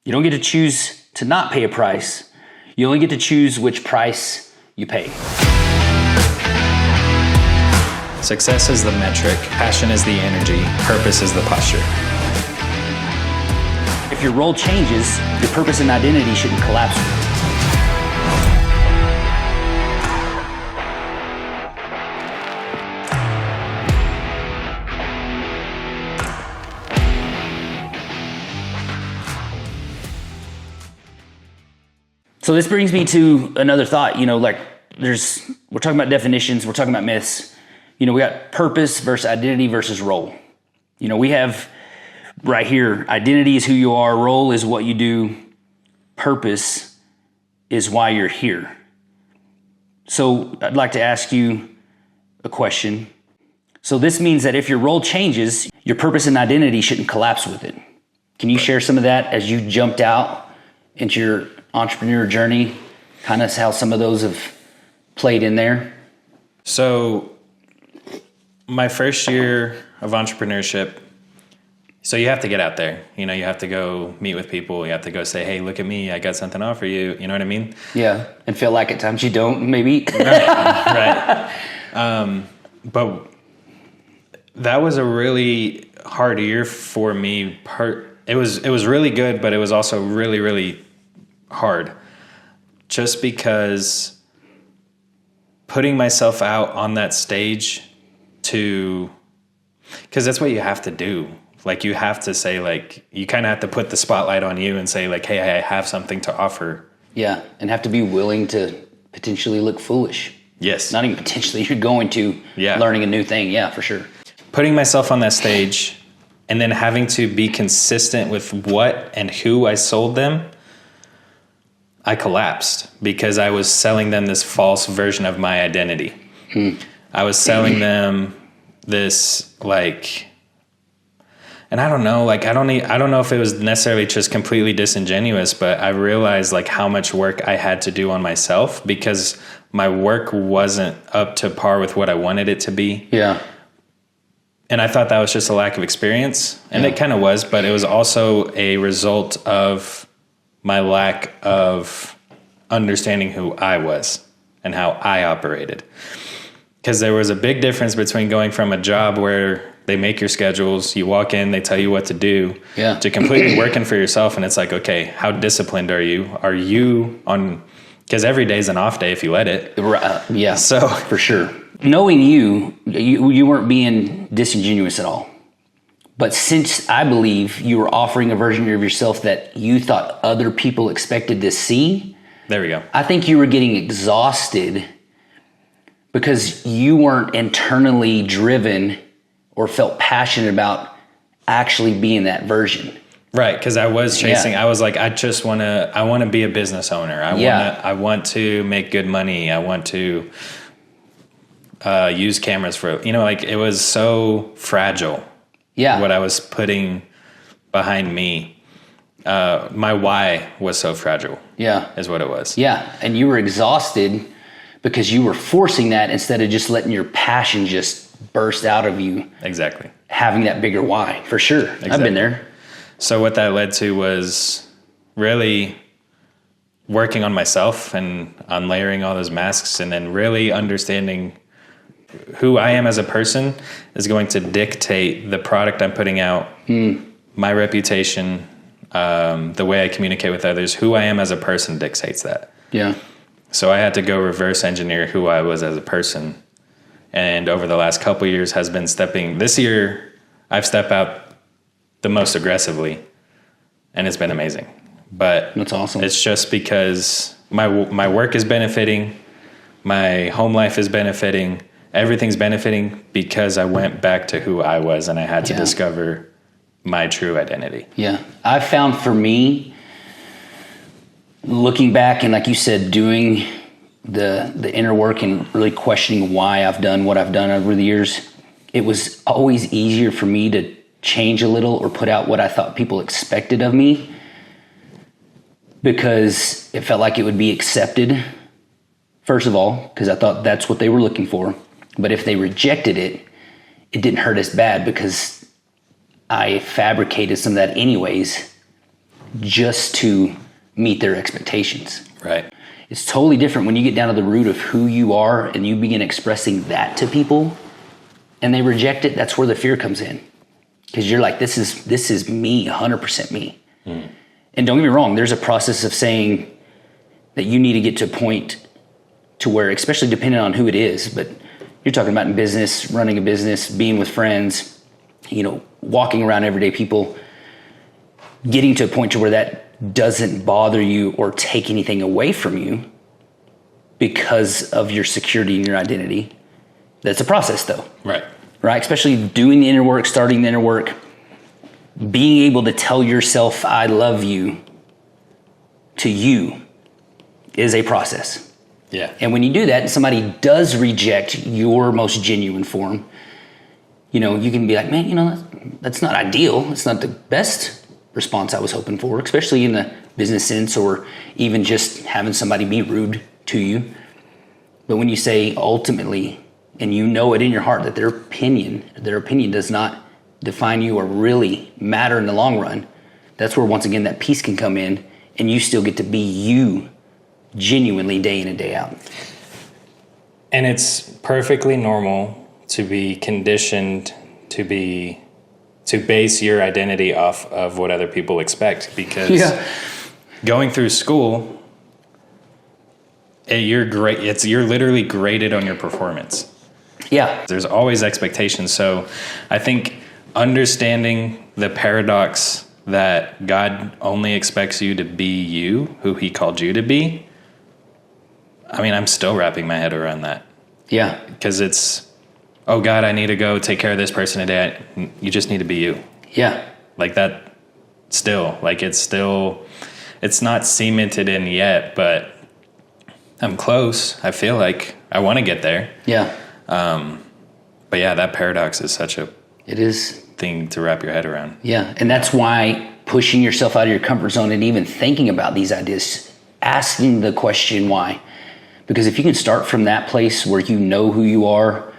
You don't get to choose to not pay a price. You only get to choose which price you pay. Success is the metric, passion is the energy, purpose is the posture. If your role changes, your purpose and identity shouldn't collapse with it. So this brings me to another thought, we're talking about definitions, we're talking about myths. We got purpose versus identity versus role. We have right here, identity is who you are, role is what you do, purpose is why you're here. So I'd like to ask you a question. So this means that if your role changes, your purpose and identity shouldn't collapse with it. Can you share some of that as you jumped out into your entrepreneur journey, kind of how some of those have played in there? So my first year of entrepreneurship, so you have to get out there. You have to go meet with people. You have to go say, hey, look at me. I got something to offer you. You know what I mean? Yeah. And feel like at times you don't, maybe. Right. But that was a really hard year for me. It was really good, but it was also really, really hard. Just because putting myself out on that stage because that's what you have to do. Like you have to say, like, you kind of have to put the spotlight on you and say, like, hey, I have something to offer. Yeah, and have to be willing to potentially look foolish. Yes. Not even potentially, you're going to learning a new thing. Yeah, for sure. Putting myself on that stage and then having to be consistent with what and who I sold them, I collapsed because I was selling them this false version of my identity. I was selling them this, like, and I don't know, like, I don't know if it was necessarily just completely disingenuous, but I realized like how much work I had to do on myself because my work wasn't up to par with what I wanted it to be. Yeah. And I thought that was just a lack of experience, and it kind of was, but it was also a result of my lack of understanding who I was and how I operated. Because there was a big difference between going from a job where they make your schedules, you walk in, they tell you what to do, to completely working for yourself. And it's like, okay, how disciplined are you? Are you on, because every day is an off day if you let it. Yeah, so for sure. Knowing you weren't being disingenuous at all. But since I believe you were offering a version of yourself that you thought other people expected to see. There we go. I think you were getting exhausted because you weren't internally driven or felt passionate about actually being that version. Right, because I was chasing. I was like, I want to be a business owner. I want to make good money. I want to use cameras for, like, it was so fragile. Yeah. What I was putting behind me. My why was so fragile. Yeah. Is what it was. Yeah. And you were exhausted because you were forcing that instead of just letting your passion just burst out of you. Exactly. Having that bigger why, for sure. Exactly. I've been there. So what that led to was really working on myself and on layering all those masks, and then really understanding who I am as a person is going to dictate the product I'm putting out, my reputation, the way I communicate with others. Who I am as a person dictates that. Yeah. So I had to go reverse engineer who I was as a person. And over the last couple of years this year, I've stepped out the most aggressively, and it's been amazing. But that's awesome. It's just because my work is benefiting, my home life is benefiting, everything's benefiting because I went back to who I was, and I had to discover my true identity. Yeah. I found for me, looking back and like you said, doing the inner work and really questioning why I've done what I've done over the years, it was always easier for me to change a little or put out what I thought people expected of me because it felt like it would be accepted, first of all, because I thought that's what they were looking for. But if they rejected it, it didn't hurt as bad because I fabricated some of that anyways just to meet their expectations. Right. It's totally different when you get down to the root of who you are and you begin expressing that to people and they reject it. That's where the fear comes in, because you're like, this is me, 100% me. And don't get me wrong, there's a process of saying that you need to get to a point to where, especially depending on who it is, but you're talking about in business, running a business, being with friends, walking around everyday people, getting to a point to where that doesn't bother you or take anything away from you because of your security and your identity. That's a process though. Right. Especially doing the inner work, starting the inner work, being able to tell yourself, I love you, to you is a process. Yeah. And when you do that and somebody does reject your most genuine form, you can be like, man, that's not ideal. It's not the best response I was hoping for, especially in the business sense, or even just having somebody be rude to you. But when you say ultimately, and you know it in your heart that their opinion does not define you or really matter in the long run, that's where once again that peace can come in and you still get to be you genuinely day in and day out. And it's perfectly normal to be conditioned to base your identity off of what other people expect, because going through school, you're literally graded on your performance. Yeah. There's always expectations. So I think understanding the paradox that God only expects you to be you, who he called you to be. I'm still wrapping my head around that. Yeah. Because it's, oh God, I need to go take care of this person today. You just need to be you. Yeah. Like that still, it's not cemented in yet, but I'm close. I feel like I want to get there. Yeah. But yeah, that paradox is such a thing to wrap your head around. Yeah. And that's why pushing yourself out of your comfort zone and even thinking about these ideas, asking the question why. Because if you can start from that place where you know who you are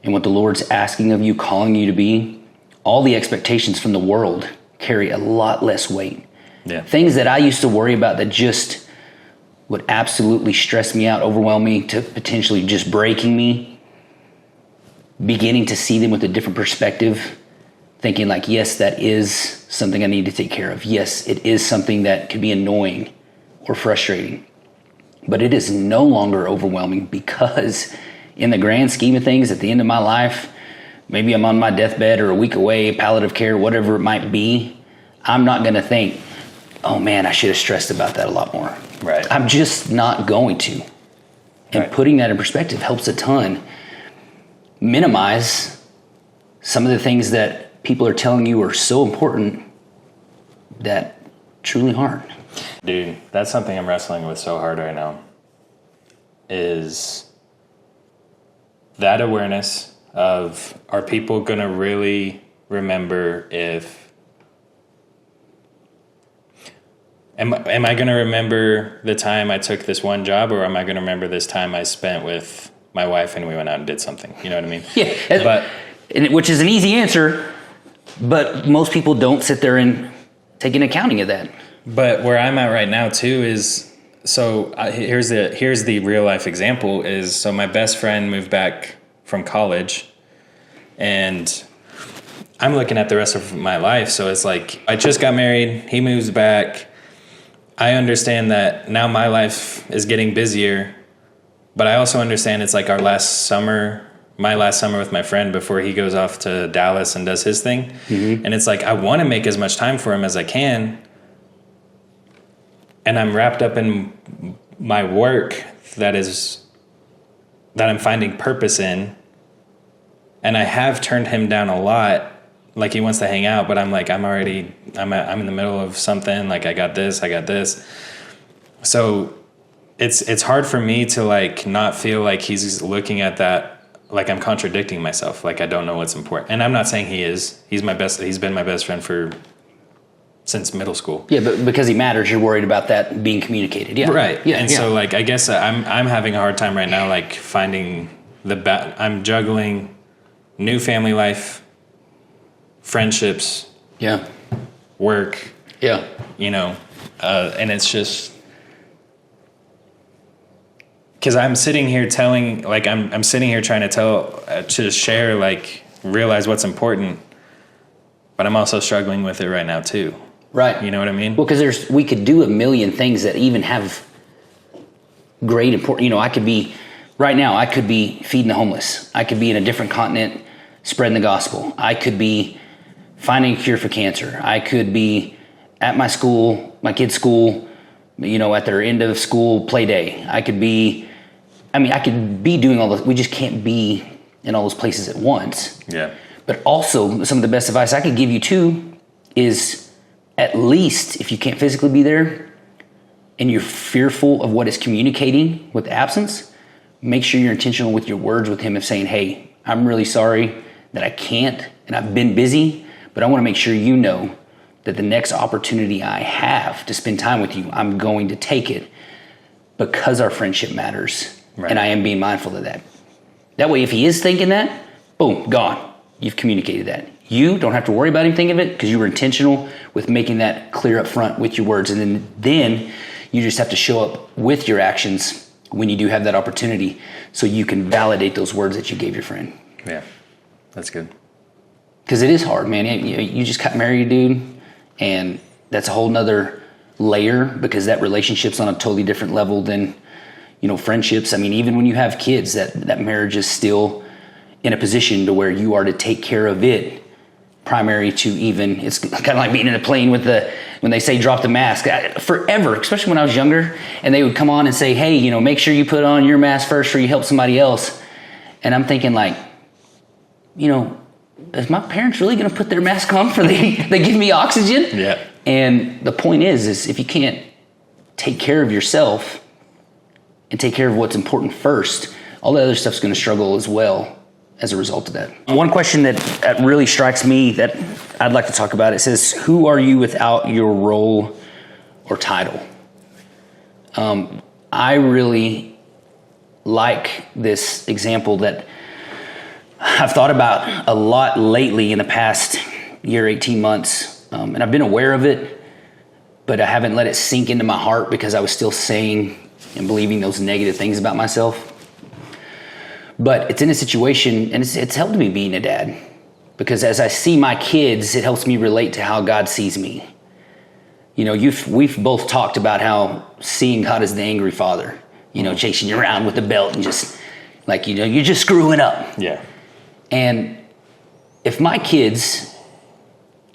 and what the Lord's asking of you, calling you to be, all the expectations from the world carry a lot less weight. Yeah. Things that I used to worry about that just would absolutely stress me out, overwhelm me, to potentially just breaking me, beginning to see them with a different perspective, thinking like, yes, that is something I need to take care of. Yes, it is something that could be annoying or frustrating, but it is no longer overwhelming, because in the grand scheme of things, at the end of my life, maybe I'm on my deathbed or a week away, palliative care, whatever it might be, I'm not going to think, oh man, I should have stressed about that a lot more. Right. I'm just not going to. And putting that in perspective helps a ton. Minimize some of the things that people are telling you are so important that truly aren't. Dude, that's something I'm wrestling with so hard right now, is that awareness of, are people going to really remember if, am I going to remember the time I took this one job, or am I going to remember this time I spent with my wife and we went out and did something? You know what I mean? Yeah. Which is an easy answer, but most people don't sit there and take an accounting of that. But where I'm at right now too is, here's the real life example is, so my best friend moved back from college, and I'm looking at the rest of my life. So it's like, I just got married, he moves back. I understand that now my life is getting busier, but I also understand it's like my last summer with my friend before he goes off to Dallas and does his thing. Mm-hmm. And it's like, I want to make as much time for him as I can. And I'm wrapped up in my work that I'm finding purpose in. And I have turned him down a lot. Like, he wants to hang out, but I'm like, I'm in the middle of something. Like, I got this. So it's hard for me to like not feel like he's looking at that like I'm contradicting myself, like I don't know what's important. And I'm not saying he is. He's been my best friend since middle school. Yeah, but because he matters, you're worried about that being communicated. Yeah. Right. Yeah. And so like, I guess I'm having a hard time right now, like finding I'm juggling new family life, friendships, yeah, work, Yeah. And it's just because I'm sitting here I'm sitting here trying to share, like, realize what's important, but I'm also struggling with it right now too. Right. You know what I mean? Well, because we could do a million things that even have great important. I could be feeding the homeless. I could be in a different continent spreading the gospel. I could be finding a cure for cancer. I could be at my school, my kids' school, at their end of school play day. I could be doing all those. We just can't be in all those places at once. Yeah. But also, some of the best advice I could give you too is, at least if you can't physically be there and you're fearful of what is communicating with absence, make sure you're intentional with your words with him of saying, hey, I'm really sorry that I can't and I've been busy, but I want to make sure you know that the next opportunity I have to spend time with you, I'm going to take it because our friendship matters. Right. And I am being mindful of that. That way, if he is thinking that, boom, gone. You've communicated that. You don't have to worry about him thinking of it because you were intentional with making that clear up front with your words. And then you just have to show up with your actions when you do have that opportunity so you can validate those words that you gave your friend. Yeah, that's good. Because it is hard, man. You just got married, dude, and that's a whole nother layer because that relationship's on a totally different level than, friendships. I mean, even when you have kids, that marriage is still in a position to where you are to take care of it primary to even, it's kind of like being in a plane when they say drop the mask. Forever, especially when I was younger, and they would come on and say, hey, make sure you put on your mask first before you help somebody else. And I'm thinking like, is my parents really going to put their mask on for they give me oxygen? Yeah. And the point is if you can't take care of yourself and take care of what's important first, all the other stuff's going to struggle as well as a result of that. One question that really strikes me that I'd like to talk about, it says, who are you without your role or title? I really like this example that I've thought about a lot lately in the past year, 18 months. And I've been aware of it, but I haven't let it sink into my heart because I was still saying and believing those negative things about myself. But it's in a situation, and it's helped me being a dad, because as I see my kids, it helps me relate to how God sees me. We've both talked about how seeing God as the angry father, chasing you around with the belt and just like, you're just screwing up. Yeah. And if my kids,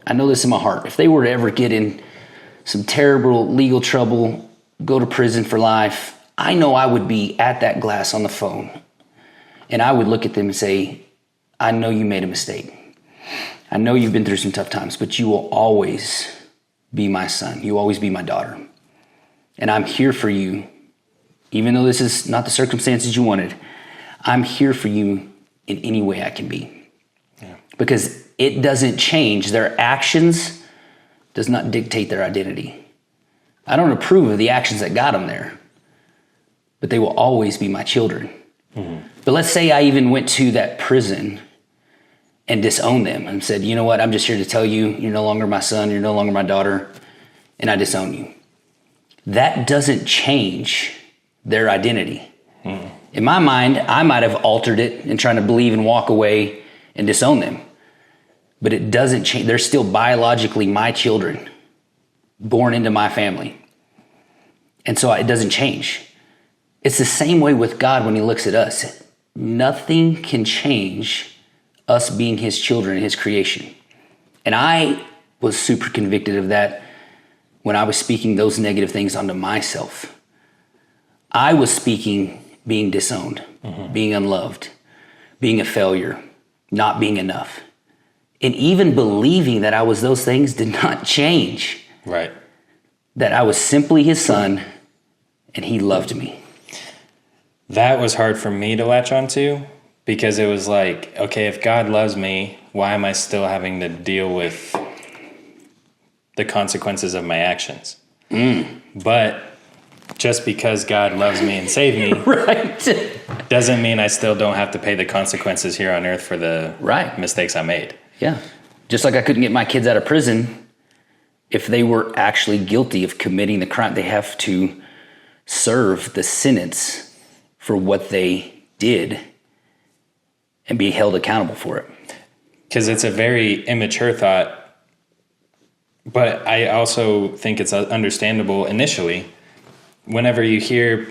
I know this in my heart, if they were to ever get in some terrible legal trouble, go to prison for life, I know I would be at that glass on the phone. And I would look at them and say, I know you made a mistake. I know you've been through some tough times, but you will always be my son. You will always be my daughter. And I'm here for you. Even though this is not the circumstances you wanted, I'm here for you in any way I can be. Yeah. Because it doesn't change. Their actions does not dictate their identity. I don't approve of the actions that got them there, but they will always be my children. Mm-hmm. But let's say I even went to that prison and disowned them and said, you know what, I'm just here to tell you, you're no longer my son, you're no longer my daughter, and I disown you. That doesn't change their identity. Mm-hmm. In my mind, I might have altered it and trying to believe and walk away and disown them. But it doesn't change. They're still biologically my children, born into my family. And so it doesn't change. It's the same way with God when he looks at us. Nothing can change us being his children, his creation. And I was super convicted of that when I was speaking those negative things onto myself. I was speaking being disowned, being unloved, being a failure, not being enough. And even believing that I was those things did not change. Right. That I was simply his son and he loved me. That was hard for me to latch onto because it was like, okay, if God loves me, why am I still having to deal with the consequences of my actions? But just because God loves me and saved me right. doesn't mean I still don't have to pay the consequences here on earth for the mistakes I made. Yeah. Just like I couldn't get my kids out of prison if they were actually guilty of committing the crime, they have to serve the sentence for what they did and be held accountable for it. Because it's a very immature thought, but I also think it's understandable initially. Whenever you're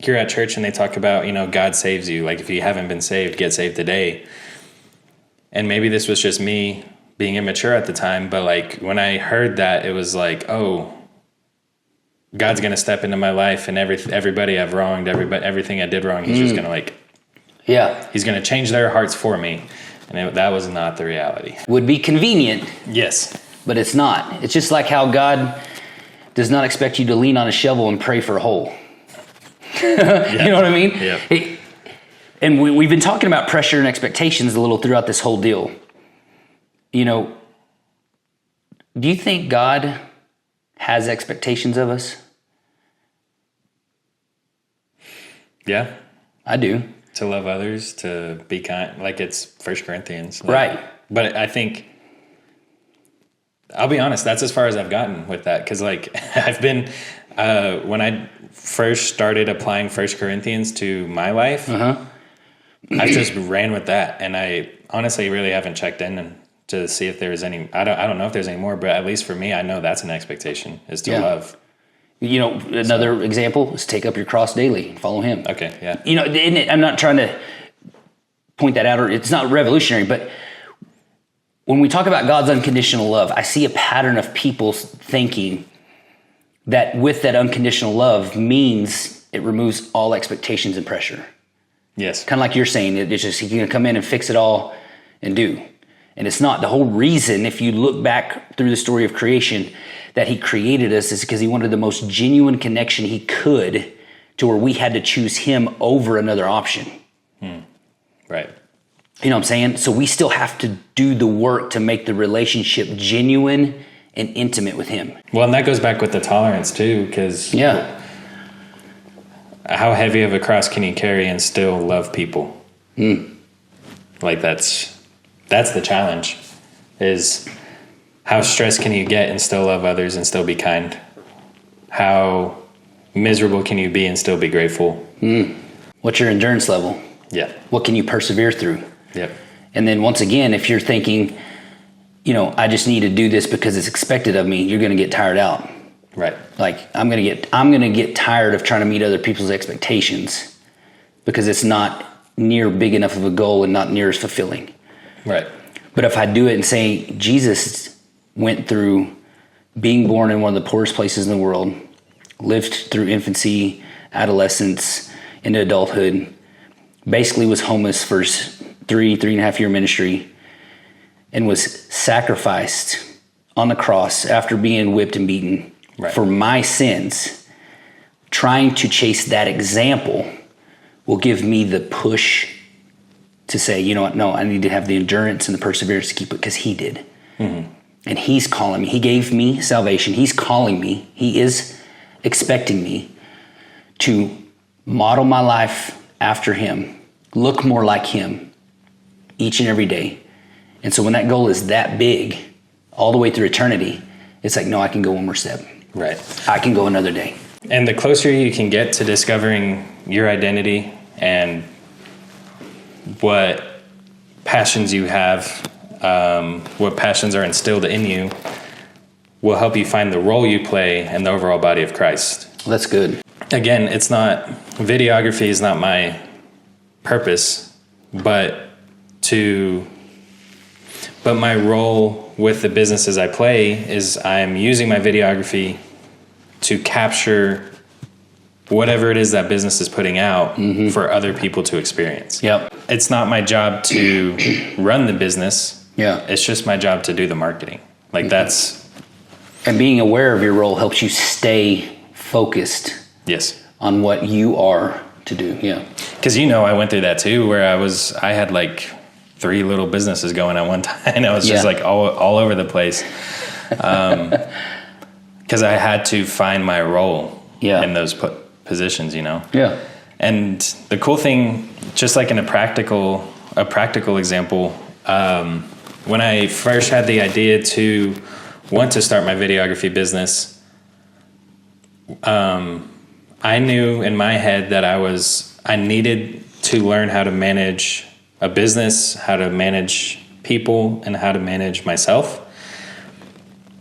at church and they talk about, God saves you. Like, if you haven't been saved, get saved today. And maybe this was just me being immature at the time, but like when I heard that, it was like, oh, God's going to step into my life, and everybody I've wronged, everything I did wrong, he's just going to he's going to change their hearts for me. And that was not the reality. Would be convenient. Yes. But it's not. It's just like how God does not expect you to lean on a shovel and pray for a hole. You know what I mean? Yeah. And we've been talking about pressure and expectations a little throughout this whole deal. Do you think God has expectations of us? Yeah. I do. To love others, to be kind, like it's 1 Corinthians. Right. But I think, I'll be honest, that's as far as I've gotten with that. Because I've been, when I first started applying 1 Corinthians to my life, I just ran with that. And I honestly really haven't checked in to see if there's any, I don't know if there's any more, but at least for me, I know that's an expectation, is to love. Another example is take up your cross daily and follow him. Okay, yeah. I'm not trying to point that out, or it's not revolutionary, but when we talk about God's unconditional love, I see a pattern of people thinking that with that unconditional love means it removes all expectations and pressure. Yes. Kind of like you're saying, it's just he's going to come in and fix it all and do. And it's not. The whole reason, if you look back through the story of creation, that he created us is because he wanted the most genuine connection he could, to where we had to choose him over another option. Right. You know what I'm saying? So we still have to do the work to make the relationship genuine and intimate with him. Well, and that goes back with the tolerance too, because how heavy of a cross can you carry and still love people? Like that's the challenge, is how stressed can you get and still love others and still be kind? How miserable can you be and still be grateful? What's your endurance level? Yeah. What can you persevere through? Yep. And then once again, if you're thinking, I just need to do this because it's expected of me, you're going to get tired out. Right. Like I'm going to get tired of trying to meet other people's expectations because it's not near big enough of a goal and not near as fulfilling. Right. But if I do it and say Jesus went through being born in one of the poorest places in the world, lived through infancy, adolescence, into adulthood, basically was homeless for 3.5 year ministry, and was sacrificed on the cross after being whipped and beaten for my sins, trying to chase that example will give me the push to say, you know what, no, I need to have the endurance and the perseverance to keep it because he did. And he's calling me. He gave me salvation. He's calling me. He is expecting me to model my life after him, look more like him each and every day. And so when that goal is that big, all the way through eternity, it's like, no, I can go one more step. Right. I can go another day. And the closer you can get to discovering your identity and what passions you have, what passions are instilled in you, will help you find the role you play in the overall body of Christ. Well, that's good. Again, videography is not my purpose, but my role with the businesses I play is I'm using my videography to capture whatever it is that business is putting out for other people to experience. Yep. It's not my job to run the business. Yeah. It's just my job to do the marketing. That's... And being aware of your role helps you stay focused. Yes. On what you are to do. Yeah. Because I went through that too, where I had like 3 little businesses going at one time, and I was just like all over the place. Because I had to find my role in those positions, Yeah. And the cool thing, just like in a practical example, When I first had the idea to want to start my videography business, I knew in my head that I needed to learn how to manage a business, how to manage people, and how to manage myself.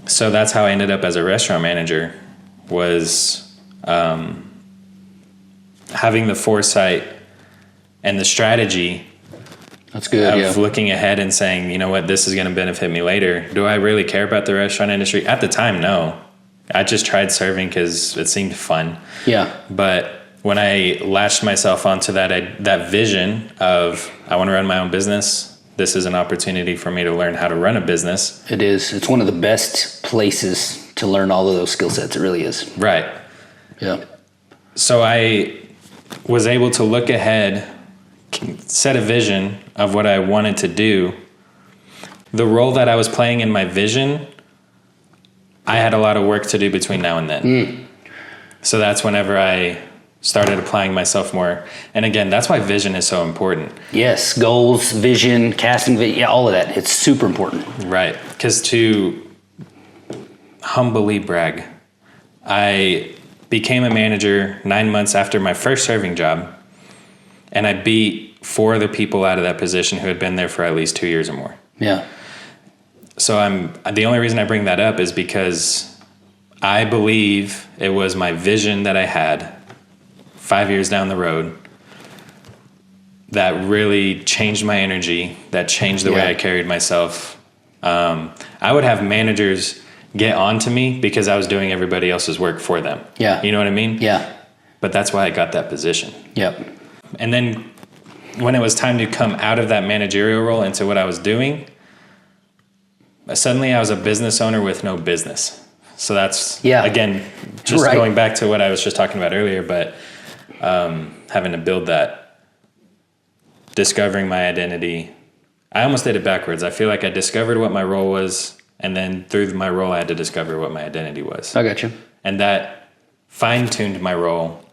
So that's how I ended up as a restaurant manager, was having the foresight and the strategy. That's good. Of looking ahead and saying, you know what, this is going to benefit me later. Do I really care about the restaurant industry? At the time, no. I just tried serving because it seemed fun. Yeah. But when I latched myself onto that vision of, I want to run my own business, this is an opportunity for me to learn how to run a business. It is. It's one of the best places to learn all of those skill sets. It really is. Right. Yeah. So I was able to look ahead, set a vision of what I wanted to do. The role that I was playing in my vision, I had a lot of work to do between now and then. So that's whenever I started applying myself more. And again, that's why vision is so important. Yes, goals, vision, casting, yeah, all of that. It's super important. Right. Because to humbly brag, I became a manager 9 months after my first serving job, and I beat 4 other people out of that position who had been there for at least 2 years or more. Yeah. So the only reason I bring that up is because I believe it was my vision that I had 5 years down the road that really changed my energy, that changed the way I carried myself. I would have managers get onto me because I was doing everybody else's work for them. Yeah. You know what I mean? Yeah. But that's why I got that position. Yep. And then when it was time to come out of that managerial role into what I was doing, suddenly I was a business owner with no business. So that's, again, just going back to what I was just talking about earlier, but having to build that, discovering my identity. I almost did it backwards. I feel like I discovered what my role was, and then through my role, I had to discover what my identity was. I got you. And that fine-tuned my role,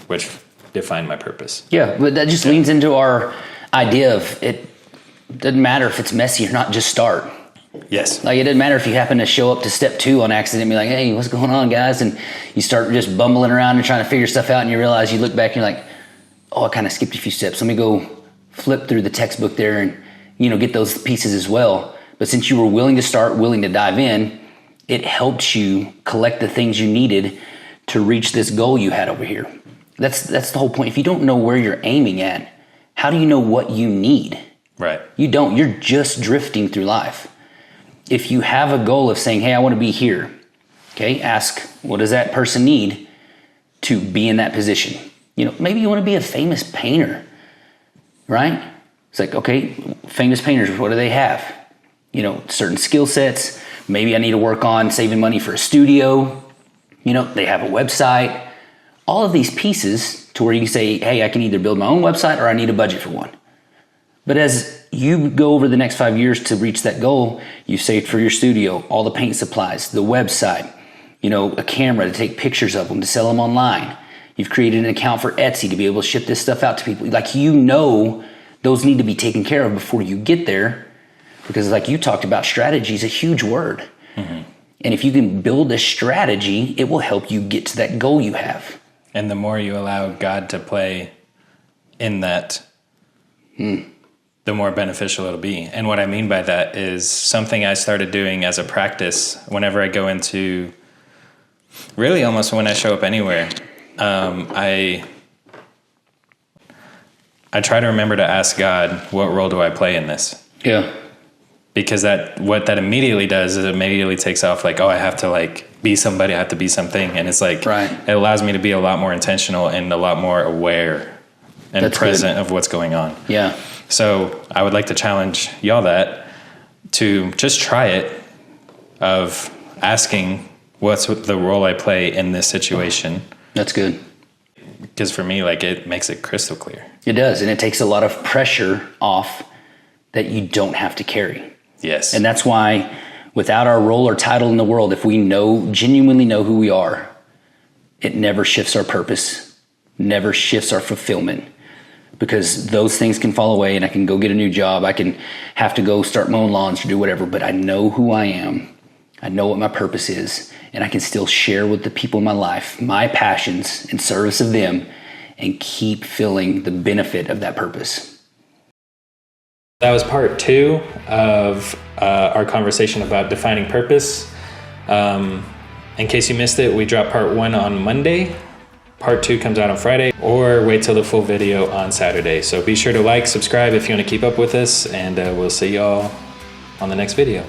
which defined my purpose. Yeah, but that just leans into our idea of it doesn't matter if it's messy or not, just start. Yes. Like, it doesn't matter if you happen to show up to step 2 on accident and be like, hey, what's going on, guys? And you start just bumbling around and trying to figure stuff out, and you realize, you look back and you're like, oh, I kind of skipped a few steps. Let me go flip through the textbook there and, get those pieces as well. But since you were willing to start, willing to dive in, it helped you collect the things you needed to reach this goal you had over here. That's the whole point. If you don't know where you're aiming at, how do you know what you need? Right. You don't. You're just drifting through life. If you have a goal of saying, hey, I want to be here, okay, ask, what does that person need to be in that position? Maybe you want to be a famous painter, right? It's like, okay, famous painters, what do they have? Certain skill sets. Maybe I need to work on saving money for a studio. They have a website. All of these pieces to where you can say, hey, I can either build my own website or I need a budget for one. But as you go over the next 5 years to reach that goal, you've saved for your studio, all the paint supplies, the website, a camera to take pictures of them, to sell them online. You've created an account for Etsy to be able to ship this stuff out to people. Those need to be taken care of before you get there. Because like you talked about, strategy is a huge word. Mm-hmm. And if you can build a strategy, it will help you get to that goal you have. And the more you allow God to play in that, the more beneficial it'll be. And what I mean by that is something I started doing as a practice whenever I go into, really almost when I show up anywhere. I try to remember to ask God, what role do I play in this? Yeah. Because what that immediately does is it immediately takes off like, oh, I have to be somebody, I have to be something. And it's like, it allows me to be a lot more intentional and a lot more aware and present of what's going on. Yeah. So I would like to challenge y'all to just try it, of asking what's the role I play in this situation. That's good. Because for me, it makes it crystal clear. It does. And it takes a lot of pressure off that you don't have to carry. Yes. And that's why without our role or title in the world, if we genuinely know who we are, it never shifts our purpose, never shifts our fulfillment. because those things can fall away and I can go get a new job. I can have to go start mowing lawns or do whatever, but I know who I am. I know what my purpose is, and I can still share with the people in my life my passions in service of them and keep feeling the benefit of that purpose. That was part 2 of our conversation about defining purpose. In case you missed it, we dropped part 1 on Monday. Part 2 comes out on Friday, or wait till the full video on Saturday. So be sure to like, subscribe if you want to keep up with us, and we'll see y'all on the next video.